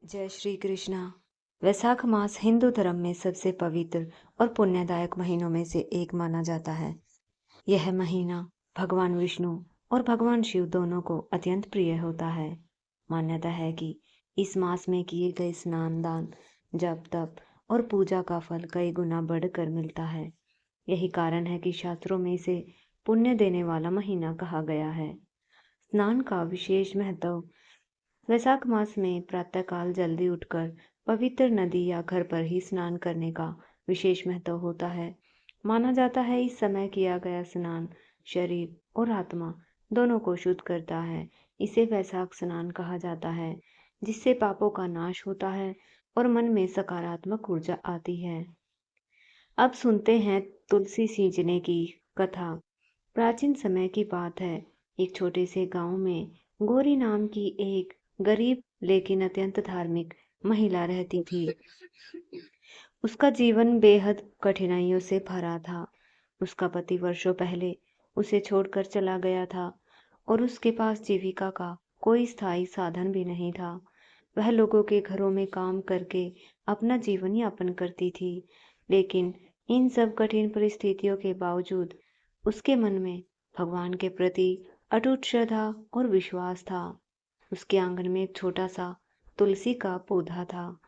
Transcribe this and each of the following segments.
जय श्री कृष्णा। वैशाख मास हिंदू धर्म में सबसे पवित्र और पुण्यदायक महीनों में से एक माना जाता है। यह महीना भगवान विष्णु और भगवान शिव दोनों को अत्यंत प्रिय होता है। मान्यता है कि इस मास में किए गए स्नान, दान, जप, तप और पूजा का फल कई गुना बढ़कर मिलता है। यही कारण है कि शास्त्रों में इसे पुण्य देने वाला महीना कहा गया है। स्नान का विशेष महत्व। वैशाख मास में प्रातःकाल जल्दी उठकर पवित्र नदी या घर पर ही स्नान करने का विशेष महत्व होता है। माना जाता है इस समय किया गया स्नान शरीर और आत्मा दोनों को शुद्ध करता है। इसे वैशाख स्नान कहा जाता है, जिससे पापों का नाश होता है और मन में सकारात्मक ऊर्जा आती है। अब सुनते हैं तुलसी सींचने की कथा। प्राचीन समय की बात है। एक छोटे से गांव में गौरी नाम की एक गरीब लेकिन अत्यंत धार्मिक महिला रहती थी। उसका जीवन बेहद कठिनाइयों से भरा था। उसका पति वर्षों पहले उसे छोड़कर चला गया था और उसके पास जीविका का कोई स्थायी साधन भी नहीं था। वह लोगों के घरों में काम करके अपना जीवन यापन करती थी, लेकिन इन सब कठिन परिस्थितियों के बावजूद उसके मन में भगवान के प्रति अटूट श्रद्धा और विश्वास था। उसके आंगन में एक छोटा सा तुलसी का पौधा था,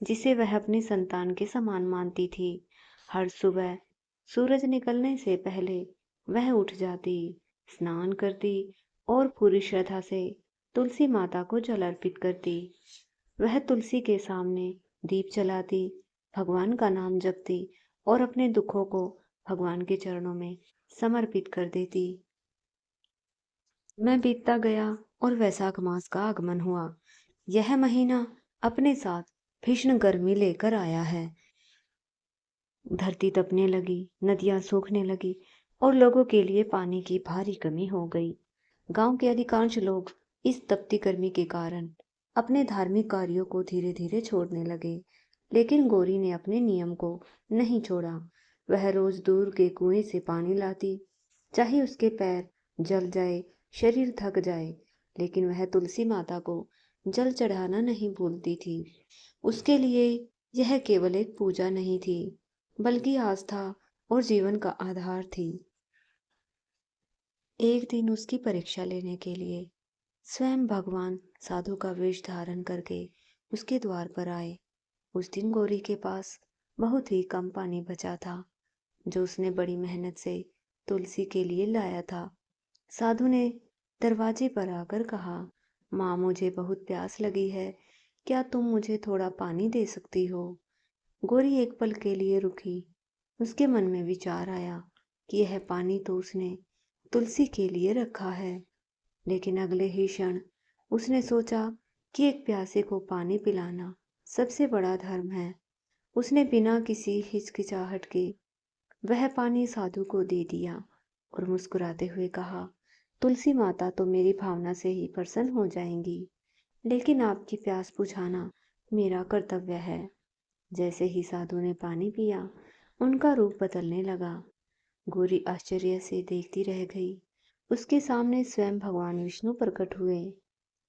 जिसे वह अपनी संतान के समान मानती थी। हर सुबह सूरज निकलने से पहले वह उठ जाती, स्नान करती और पूरी श्रद्धा से तुलसी माता को जल अर्पित करती। वह तुलसी के सामने दीप जलाती, भगवान का नाम जपती और अपने दुखों को भगवान के चरणों में समर्पित कर देती। समय बीतता गया और वैशाख मास का आगमन हुआ। यह महीना अपने साथ भीषण गर्मी लेकर आया है। धरती तपने लगी, नदियां सूखने लगी और लोगों के लिए पानी की भारी कमी हो गई। गांव के अधिकांश लोग इस तपती गर्मी के कारण अपने धार्मिक कार्यों को धीरे धीरे छोड़ने लगे, लेकिन गौरी ने अपने नियम को नहीं छोड़ा। वह रोज दूर के कुएं से पानी लाती, चाहे उसके पैर जल जाए, शरीर थक जाए, लेकिन वह तुलसी माता को जल चढ़ाना नहीं भूलती थी। उसके लिए यह केवल एक पूजा नहीं थी, बल्कि आस्था और जीवन का आधार थी। एक दिन उसकी परीक्षा लेने के लिए स्वयं भगवान साधु का वेश धारण करके उसके द्वार पर आए। उस दिन गौरी के पास बहुत ही कम पानी बचा था, जो उसने बड़ी मेहनत से तुलसी के लिए लाया था। साधु ने दरवाजे पर आकर कहा, माँ, मुझे बहुत प्यास लगी है, क्या तुम मुझे थोड़ा पानी दे सकती हो? गौरी एक पल के लिए रुकी। उसके मन में विचार आया कि यह पानी तो उसने तुलसी के लिए रखा है, लेकिन अगले ही क्षण उसने सोचा कि एक प्यासे को पानी पिलाना सबसे बड़ा धर्म है। उसने बिना किसी हिचकिचाहट के वह पानी साधु को दे दिया और मुस्कुराते हुए कहा, तुलसी माता तो मेरी भावना से ही प्रसन्न हो जाएंगी, लेकिन आपकी प्यास बुझाना मेरा कर्तव्य है। जैसे ही साधु ने पानी पिया, उनका रूप बदलने लगा। गौरी आश्चर्य से देखती रह गई। उसके सामने स्वयं भगवान विष्णु प्रकट हुए।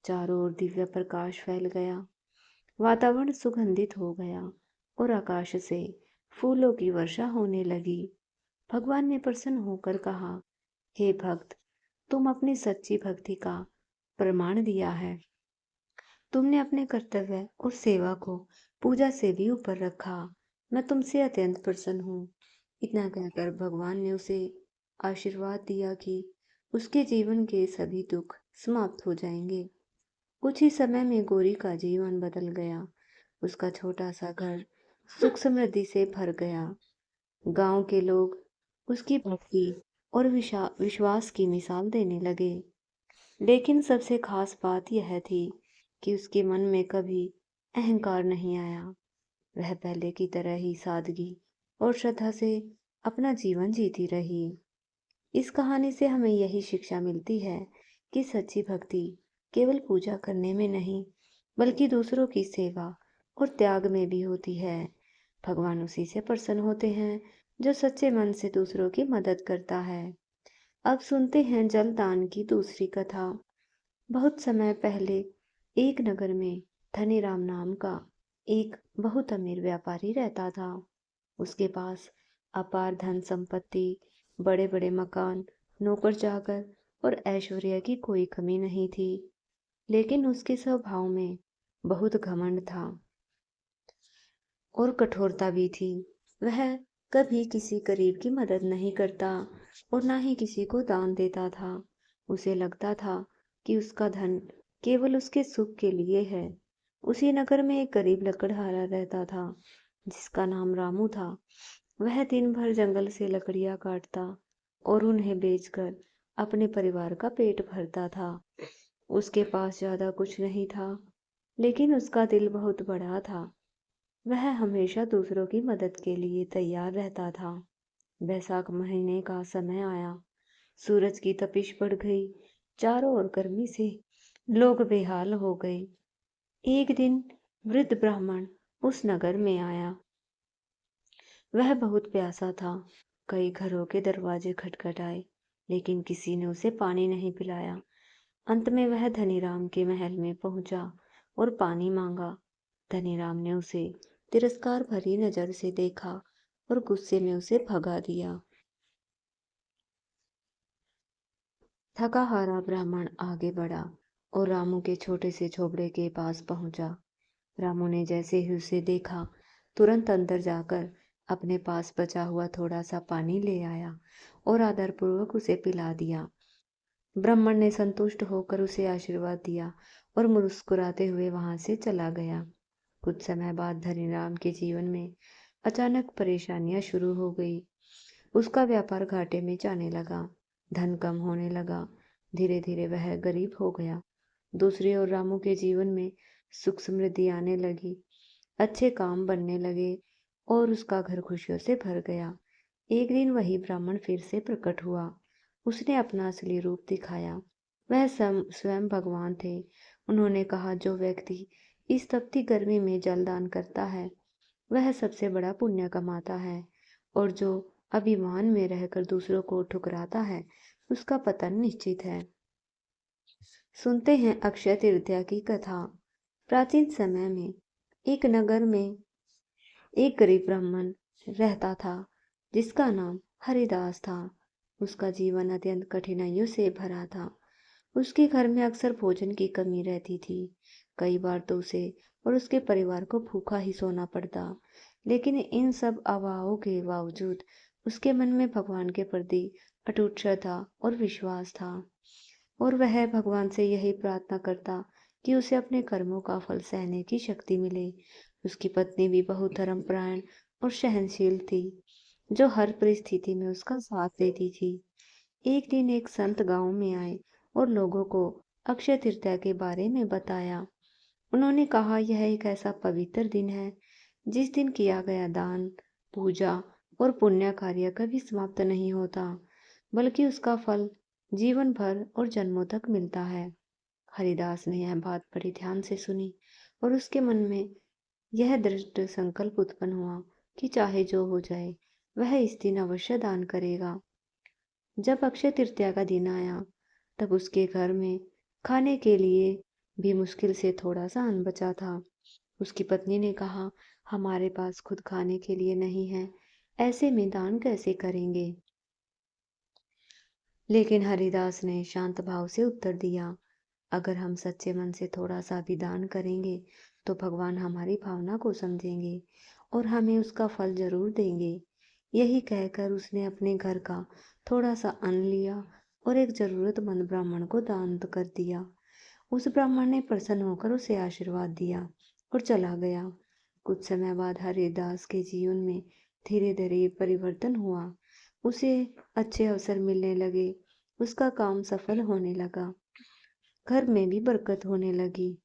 चारों ओर दिव्य प्रकाश फैल गया, वातावरण सुगंधित हो गया और आकाश से फूलों की वर्षा होने लगी। भगवान ने प्रसन्न होकर कहा, हे भक्त, तुम अपनी सच्ची भक्ति का प्रमाण दिया है। तुमने अपने कर्तव्य और सेवा को पूजा से भी ऊपर रखा। मैं तुमसे अत्यंत प्रसन्न हूँ। इतना कहकर भगवान ने उसे आशीर्वाद दिया कि उसके जीवन के सभी दुख समाप्त हो जाएंगे। कुछ ही समय में गौरी का जीवन बदल गया। उसका छोटा सा घर सुख समृद्धि से भर गया। गांव के लोग उसकी भक्ति और विश्वास की मिसाल देने लगे। लेकिन सबसे खास बात यह थी कि उसके मन में कभी अहंकार नहीं आया। वह पहले की तरह ही सादगी और श्रद्धा से अपना जीवन जीती रही। इस कहानी से हमें यही शिक्षा मिलती है कि सच्ची भक्ति केवल पूजा करने में नहीं, बल्कि दूसरों की सेवा और त्याग में भी होती है। भगवान उसी से प्रसन्न होते हैं जो सच्चे मन से दूसरों की मदद करता है। अब सुनते हैं जलदान की दूसरी कथा। बहुत समय पहले एक नगर में धनीराम नाम का एक बहुत अमीर व्यापारी रहता था। उसके पास अपार धन संपत्ति, बड़े बड़े मकान, नौकर चाकर और ऐश्वर्य की कोई कमी नहीं थी। लेकिन उसके स्वभाव में बहुत घमंड था और कठोरता भी थी। वह कभी किसी गरीब की मदद नहीं करता और ना ही किसी को दान देता था। उसे लगता था कि उसका धन केवल उसके सुख के लिए है। उसी नगर में एक गरीब लकड़हारा रहता था जिसका नाम रामू था। वह दिन भर जंगल से लकड़ियां काटता और उन्हें बेचकर अपने परिवार का पेट भरता था। उसके पास ज्यादा कुछ नहीं था, लेकिन उसका दिल बहुत बड़ा था। वह हमेशा दूसरों की मदद के लिए तैयार रहता था। बैसाख महीने का समय आया। सूरज की तपिश बढ़ गई। चारों ओर गर्मी से लोग बेहाल हो गए। एक दिन वृद्ध ब्राह्मण उस नगर में आया। वह बहुत प्यासा था। कई घरों के दरवाजे खटखटाए, लेकिन किसी ने उसे पानी नहीं पिलाया। अंत में वह धनीराम के महल में पहुंचा और पानी मांगा। धनीराम ने उसे तिरस्कार भरी नजर से देखा और गुस्से में उसे भगा दिया। थका हारा ब्राह्मण आगे बढ़ा और रामू के छोटे से झोपड़े के पास पहुंचा। रामू ने जैसे ही उसे देखा, तुरंत अंदर जाकर अपने पास बचा हुआ थोड़ा सा पानी ले आया और आदरपूर्वक उसे पिला दिया। ब्राह्मण ने संतुष्ट होकर उसे आशीर्वाद दिया और मुस्कुराते हुए वहां से चला गया। कुछ समय बाद धनीराम के जीवन में अचानक परेशानियां शुरू हो गई। उसका व्यापार घाटे में जाने लगा। धन कम होने लगा। धीरे धीरे वह गरीब हो गया। दूसरी ओर रामू के जीवन में सुख समृद्धि आने लगी। अच्छे काम बनने लगे और उसका घर खुशियों से भर गया। एक दिन वही ब्राह्मण फिर से प्रकट हुआ। उसने अपना असली रूप दिखाया। वह स्वयं भगवान थे। उन्होंने कहा, जो व्यक्ति इस तपती गर्मी में जलदान करता है वह सबसे बड़ा पुण्य कमाता है, और जो अभिमान में रहकर दूसरों को ठुकराता है उसका पतन निश्चित है। सुनते हैं अक्षय तृतीया की कथा। प्राचीन समय में एक नगर में एक गरीब ब्राह्मण रहता था जिसका नाम हरिदास था। उसका जीवन अत्यंत कठिनाइयों से भरा था। उसके घर में अक्सर भोजन की कमी रहती थी। कई बार तो उसे और उसके परिवार को भूखा ही सोना पड़ता। लेकिन इन सब अभावों के बावजूद उसके मन में भगवान के प्रति अटूट श्रद्धा और विश्वास था, और वह भगवान से यही प्रार्थना करता कि उसे अपने कर्मों का फल सहने की शक्ति मिले। उसकी पत्नी भी बहुत धर्मपरायण और सहनशील थी, जो हर परिस्थिति में उसका साथ देती थी। एक दिन एक संत गांव में आए और लोगों को अक्षय तृतीया के बारे में बताया। उन्होंने कहा, यह एक ऐसा पवित्र दिन है जिस दिन किया गया दान, पूजा और पुण्य कार्य कभी समाप्त नहीं होता, बल्कि उसका फल जीवन भर और जन्मों तक मिलता है। हरिदास ने यह बात बड़ी ध्यान से सुनी और उसके मन में यह दृढ़ संकल्प उत्पन्न हुआ कि चाहे जो हो जाए वह इस दिन अवश्य दान करेगा। जब अक्षय तृतीया का दिन आया तब उसके घर में खाने के लिए भी मुश्किल से थोड़ा सा अन्न बचा था। उसकी पत्नी ने कहा, हमारे पास खुद खाने के लिए नहीं है, ऐसे में दान कैसे करेंगे। लेकिन हरिदास ने शांत भाव से उत्तर दिया, अगर हम सच्चे मन से थोड़ा सा भी दान करेंगे तो भगवान हमारी भावना को समझेंगे और हमें उसका फल जरूर देंगे। यही कहकर उसने अपने घर का थोड़ा सा अन्न लिया और एक जरूरतमंद ब्राह्मण को दान कर दिया। उस ब्राह्मण ने प्रसन्न होकर उसे आशीर्वाद दिया और चला गया। कुछ समय बाद हरिदास के जीवन में धीरे धीरे परिवर्तन हुआ। उसे अच्छे अवसर मिलने लगे, उसका काम सफल होने लगा, घर में भी बरकत होने लगी।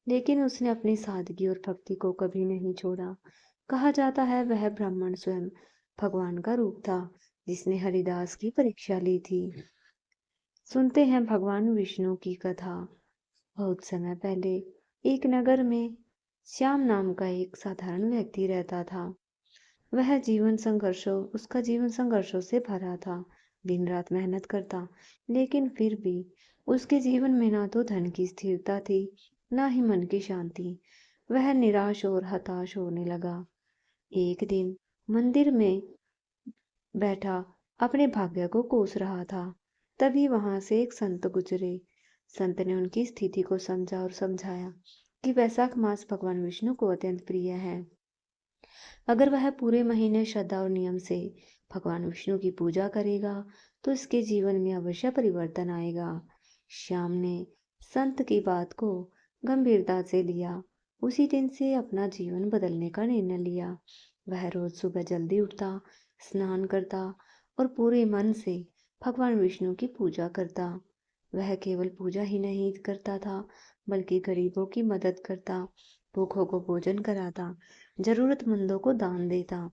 लेकिन उसने अपनी सादगी और भक्ति को कभी नहीं छोड़ा। कहा जाता है वह ब्राह्मण स्वयं भगवान का रूप था जिसने हरिदास की परीक्षा ली थी। सुनते हैं भगवान विष्णु की कथा। बहुत समय पहले एक नगर में श्याम नाम का एक साधारण व्यक्ति रहता था। उसका जीवन संघर्षों से भरा था। दिन रात मेहनत करता, लेकिन फिर भी उसके जीवन में ना तो धन की स्थिरता थी, ना ही मन की शांति। वह निराश और हताश होने लगा। एक दिन मंदिर में बैठा अपने भाग्य को कोस रहा था। तभी वहां से एक संत गुजरे। संत ने उनकी स्थिति को समझा और समझाया कि वैशाख मास भगवान विष्णु को अत्यंत प्रिय है। अगर वह पूरे महीने श्रद्धा और नियम से भगवान विष्णु की पूजा करेगा तो इसके जीवन में अवश्य परिवर्तन आएगा। श्याम ने संत की बात को गंभीरता से लिया। उसी दिन से अपना जीवन बदलने का निर्णय लिया। वह रोज सुबह जल्दी उठता, स्नान करता और पूरे मन से भगवान विष्णु की पूजा करता। वह केवल पूजा ही नहीं करता था, बल्कि गरीबों की मदद करता, भूखों को भोजन कराता, जरूरतमंदों को दान देता।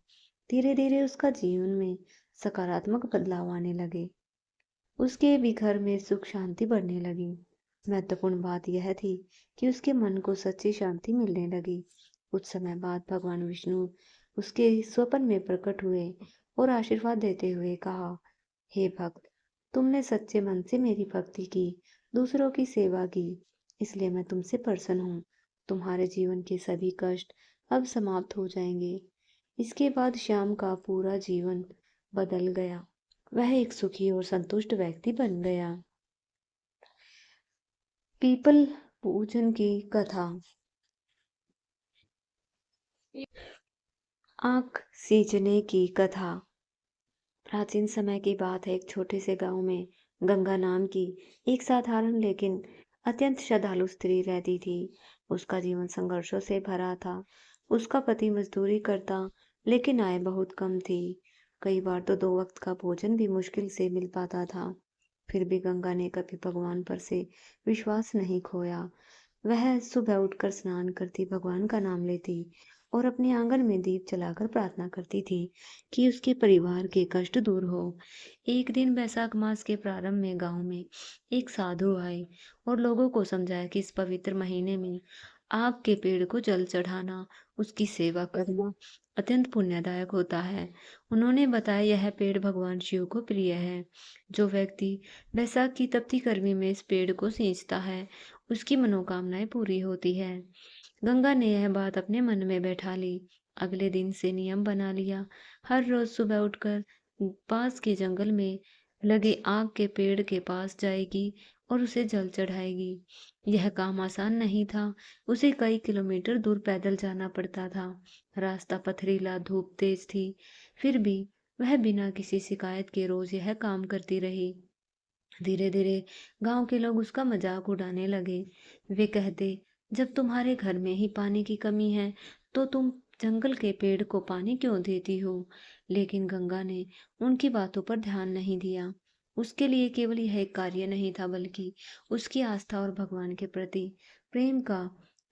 धीरे धीरे उसका जीवन में सकारात्मक बदलाव आने लगे। उसके भी घर में सुख शांति बढ़ने लगी। महत्वपूर्ण बात यह थी कि उसके मन को सच्ची शांति मिलने लगी। कुछ समय बाद भगवान विष्णु उसके स्वप्न में प्रकट हुए और आशीर्वाद देते हुए कहा, हे भक्त, तुमने सच्चे मन से मेरी भक्ति की, दूसरों की सेवा की, इसलिए मैं तुमसे प्रसन्न हूँ। तुम्हारे जीवन के सभी कष्ट अब समाप्त हो जाएंगे। इसके बाद श्याम का पूरा जीवन बदल गया। वह एक सुखी और संतुष्ट व्यक्ति बन गया। पीपल पूजन की कथा। आंख सींचने की कथा। प्राचीन समय की बात है। एक छोटे से गांव में गंगा नाम की एक साधारण लेकिन अत्यंत श्रद्धालु स्त्री रहती थी। उसका जीवन संघर्षों से भरा था। उसका पति मजदूरी करता, लेकिन आय बहुत कम थी। कई बार तो 2 वक्त का भोजन भी मुश्किल से मिल पाता था। फिर भी गंगा ने कभी भगवान पर से विश्वास नहीं खोया। वह सुबह उठकर स्नान करती, भगवान का नाम लेती और अपने आंगन में दीप जलाकर प्रार्थना करती थी कि उसके परिवार के कष्ट दूर हो। एक दिन वैशाख मास के प्रारंभ में गांव में एक साधु आए और लोगों को समझाया कि इस पवित्र महीने में आग के पेड़ को जल चढ़ाना, उसकी सेवा करना अत्यंत पुण्यदायक होता है। उन्होंने बताया यह पेड़ भगवान शिव को प्रिय है। जो व्यक्ति वैशाख की तपती गर्मी में इस पेड़ को सींचता है, उसकी मनोकामनाएं पूरी होती है। गंगा ने यह बात अपने मन में बैठा ली। अगले दिन से नियम बना लिया। हर रोज सुबह उठकर पास के जंगल में लगे आग के पेड़ के पास जाएगी और उसे जल चढ़ाएगी। यह काम आसान नहीं था। उसे कई किलोमीटर दूर पैदल जाना पड़ता था। रास्ता पथरीला, धूप तेज थी। फिर भी वह बिना किसी शिकायत के रोज यह काम करती रही। धीरे धीरे गांव के लोग उसका मजाक उड़ाने लगे। वे कहते, जब तुम्हारे घर में ही पानी की कमी है तो तुम जंगल के पेड़ को पानी क्यों देती हो। लेकिन गंगा ने उनकी बातों पर ध्यान नहीं दिया। उसके लिए केवल यह एक कार्य नहीं था, बल्कि उसकी आस्था और भगवान के प्रति प्रेम का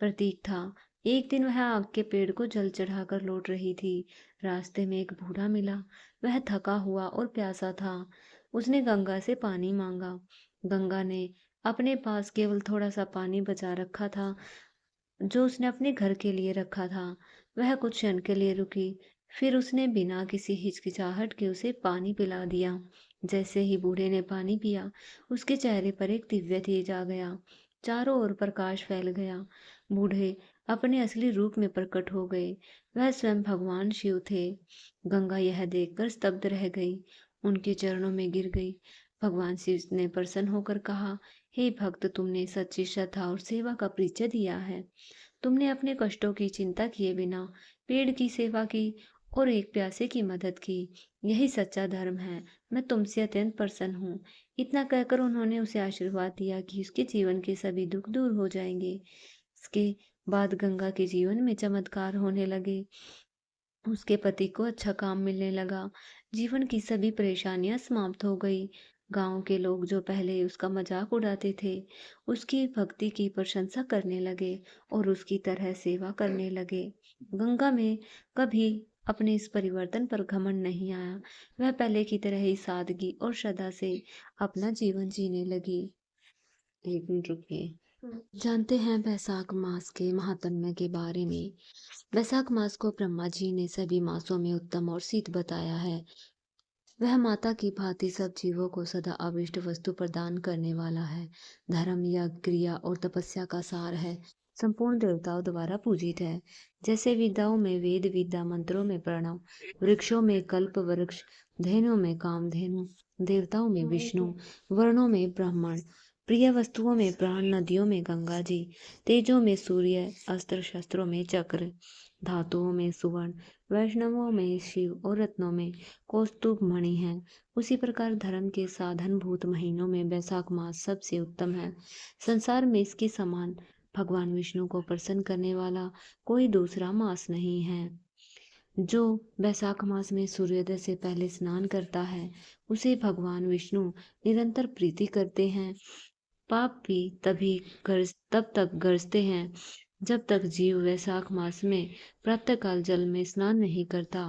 प्रतीक था। एक दिन वह आग के पेड़ को जल चढ़ाकर लौट रही थी। रास्ते में एक बूढ़ा मिला। वह थका हुआ और प्यासा था। उसने गंगा से पानी मांगा। गंगा ने अपने पास केवल थोड़ा सा पानी बचा रखा था, जो उसने अपने घर के लिए रखा था। वह कुछ क्षण के लिए रुकी। फिर उसने बिना किसी हिचकिचाहट के उसे पानी पिला दिया। जैसे ही बूढ़े ने पानी पिया, उसके चेहरे पर एक दिव्य तेज आ गया। चारों ओर प्रकाश फैल गया। बूढ़े अपने असली रूप में प्रकट हो गए। वह स्वयं भगवान शिव थे। गंगा यह देखकर स्तब्ध रह गई, उनके चरणों में गिर गई। भगवान शिव ने प्रसन्न होकर कहा, हे भक्त, तुमने सच्ची श्रद्धा और सेवा का परिचय दिया है। तुमने अपने कष्टों की चिंता किए बिना पेड़ की सेवा की और एक प्यासे की मदद की। यही सच्चा धर्म है। मैं तुमसे अत्यंत प्रसन्न हूँ। इतना कहकर उन्होंने उसे आशीर्वाद दिया कि उसके जीवन के सभी दुख दूर हो जाएंगे। इसके बाद गंगा के जीवन में चमत्कार होने लगे। उसके पति को अच्छा काम मिलने लगा। जीवन की सभी परेशानियां समाप्त हो गई। गांव के लोग जो पहले उसका मजाक उड़ाते थे, उसकी भक्ति की प्रशंसा करने लगे और उसकी तरह सेवा करने लगे। गंगा में कभी अपने इस परिवर्तन पर घमंड नहीं आया। वह पहले की तरह ही सादगी और श्रद्धा से अपना जीवन जीने लगी। एक मिनट रुकिए। जानते हैं वैशाख मास के महात्म्य के बारे में। वैशाख मास को ब्रह्मा जी ने सभी मासों में उत्तम और शीत बताया है। वह माता की भांति सब जीवों को सदा अभिष्ट वस्तु प्रदान करने वाला है। धर्म, यज्ञ, क्रिया और तपस्या का सार है। संपूर्ण देवताओं द्वारा पूजित है। जैसे विद्याओं में वेद विद्या, मंत्रों में प्रणव, वृक्षों में कल्प वृक्ष, धेनुओं में कामधेनु, देवताओं में विष्णु, वर्णों में ब्राह्मण, प्रिय वस्तुओं में प्राण, नदियों में गंगा जी, तेजों में सूर्य, अस्त्र शस्त्रों में चक्र, धातुओं में सुवर्ण, वैष्णवों में शिव और रत्नों में कौस्तुभ मणि है। उसी प्रकार धर्म के साधन भूत महीनों में वैशाख मास सबसे उत्तम है। संसार में इसके समान भगवान विष्णु को प्रसन्न करने वाला कोई दूसरा मास नहीं है। जो वैशाख मास में सूर्योदय से पहले स्नान करता है, उसे भगवान विष्णु निरंतर प्रीति करते हैं। पाप भी तब तक गरजते हैं जब तक जीव वैशाख मास में प्रातःकाल जल में स्नान नहीं करता।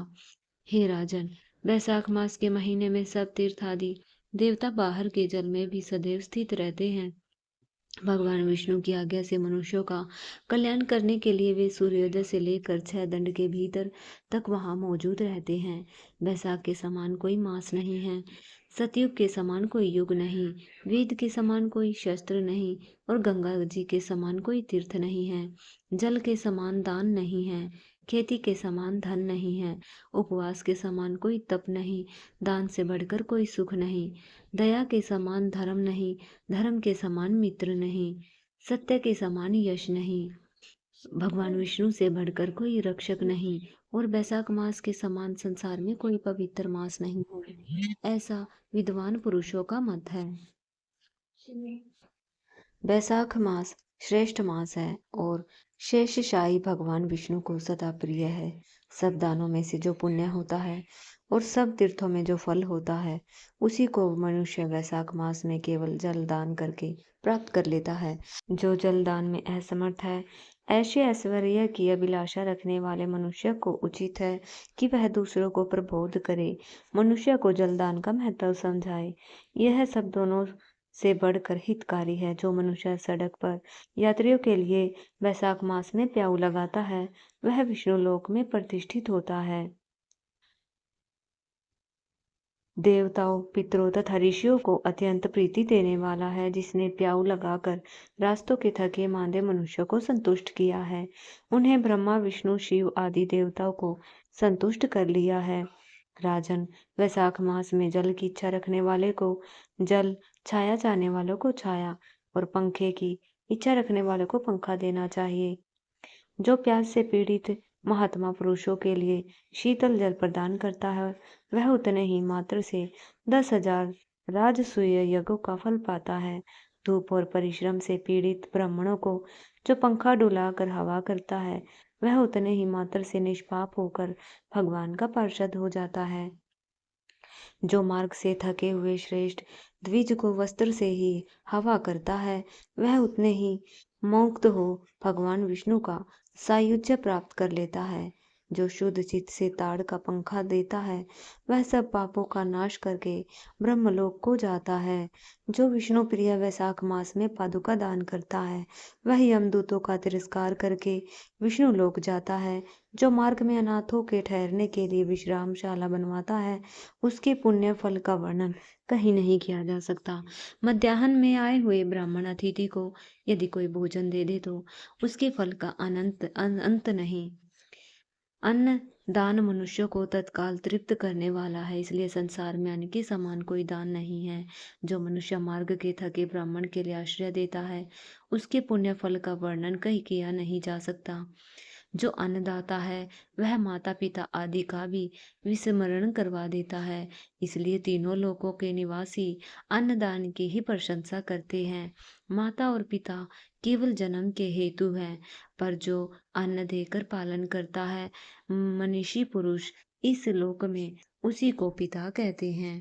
हे राजन, वैशाख मास के महीने में सब तीर्थ आदि देवता बाहर के जल में भी सदैव स्थित रहते हैं। भगवान विष्णु की आज्ञा से मनुष्यों का कल्याण करने के लिए वे सूर्योदय से लेकर 6 दंड के भीतर तक वहां मौजूद रहते हैं। वैशाख के समान कोई मास नहीं है, सतयुग के समान कोई युग नहीं, वेद के समान कोई शस्त्र नहीं और गंगा जी के समान कोई तीर्थ नहीं है। जल के समान दान नहीं है, खेती के समान धन नहीं है, उपवास के समान कोई तप नहीं, दान से बढ़कर कोई सुख नहीं, दया के समान धर्म नहीं, धर्म के समान मित्र नहीं, सत्य के समान यश नहीं, भगवान विष्णु से बढ़कर कोई रक्षक नहीं और वैशाख मास के समान संसार में कोई पवित्र मास नहीं है। ऐसा विद्वान पुरुषों का मत है। वैशाख मास श्रेष्ठ मास है और शेषशायी भगवान विष्णु को सदा प्रिय है। सब दानों में से जो पुण्य होता है और सब तीर्थों में जो फल होता है, उसी को मनुष्य वैशाख मास में केवल जल दान करके प्राप्त कर लेता है। जो जल दान में असमर्थ है, ऐसे ऐश्वर्य की अभिलाषा रखने वाले मनुष्य को उचित है कि वह दूसरों को प्रबोध करे, मनुष्य को जलदान का महत्व समझाए। यह सब दोनों से बढ़कर हितकारी है। जो मनुष्य सड़क पर यात्रियों के लिए वैशाख मास में प्याऊ लगाता है, वह विष्णु लोक में प्रतिष्ठित होता है। देवताओं, पितरों तथा ऋषियों को अत्यंत प्रीति देने वाला है, जिसने प्याऊ लगाकर रास्तों के थके मांदे मनुष्य को संतुष्ट किया है। उन्हें ब्रह्मा, विष्णु, शिव आदि देवताओं को संतुष्ट कर लिया है। राजन, वैशाख मास में जल की इच्छा रखने वाले को जल, छाया चाहने वालों को छाया और पंखे की इच्छा रखने वालों को पंखा देना चाहिए। जो प्यास से पीड़ित महात्मा पुरुषों के लिए शीतल जल प्रदान करता है, वह उतने ही मात्र से 10,000 राजसूय यज्ञों का फल पाता है। धूप और परिश्रम से पीड़ित ब्राह्मणों को जो पंखा डुलाकर हवा करता है, वह उतने ही मात्र से निष्पाप होकर भगवान का पार्षद हो जाता है। जो मार्ग से थके हुए श्रेष्ठ द्विज को वस्त्र से ही हवा करता है, वह उतने ही मुक्त हो भगवान विष्णु का सायुज्य प्राप्त कर लेता है। जो शुद्ध चित्त से ताड़ का पंखा देता है, वह सब पापों का नाश करके ब्रह्मलोक को जाता है। जो विष्णु प्रिय वैशाख मास में पादुका दान करता है, वह यमदूतों का तिरस्कार करके विष्णु लोक जाता है। जो मार्ग में अनाथों के ठहरने के लिए विश्रामशाला बनवाता है, उसके पुण्य फल का वर्णन कहीं नहीं किया जा सकता। मध्याह्न में आए हुए ब्राह्मण अतिथि को यदि कोई भोजन दे दे तो उसके फल का अंत नहीं। अन्न दान मनुष्य को तत्काल तृप्त करने वाला है, इसलिए संसार में अन्न के समान कोई दान नहीं है। जो मनुष्य मार्ग के थके ब्राह्मण के लिए आश्रय देता है, उसके पुण्य फल का वर्णन कहीं किया नहीं जा सकता। जो अन्नदाता है, वह माता पिता आदि का भी विस्मरण करवा देता है। इसलिए तीनों लोकों के निवासी अन्नदान की ही प्रशंसा करते हैं। माता और पिता केवल जन्म के हेतु हैं, पर जो अन्न देकर पालन करता है मनीषी पुरुष, इस लोक में उसी को पिता कहते हैं।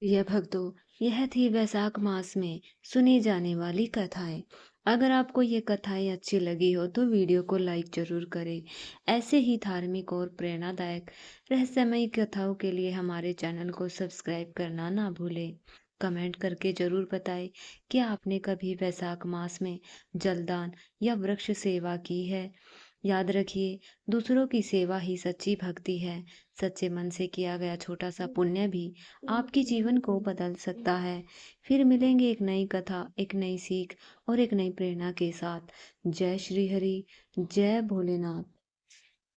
यह भक्तों, यह थी वैशाख मास में सुनी जाने वाली कथाएं। अगर आपको ये कथाएं अच्छी लगी हो तो वीडियो को लाइक जरूर करें। ऐसे ही धार्मिक और प्रेरणादायक रहस्यमयी कथाओं के लिए हमारे चैनल को सब्सक्राइब करना ना भूलें। कमेंट करके जरूर बताएं कि आपने कभी वैशाख मास में जलदान या वृक्ष सेवा की है। याद रखिए, दूसरों की सेवा ही सच्ची भक्ति है। सच्चे मन से किया गया छोटा सा पुण्य भी आपके जीवन को बदल सकता है। फिर मिलेंगे एक नई कथा, एक नई सीख और एक नई प्रेरणा के साथ। जय श्री हरि, जय भोलेनाथ।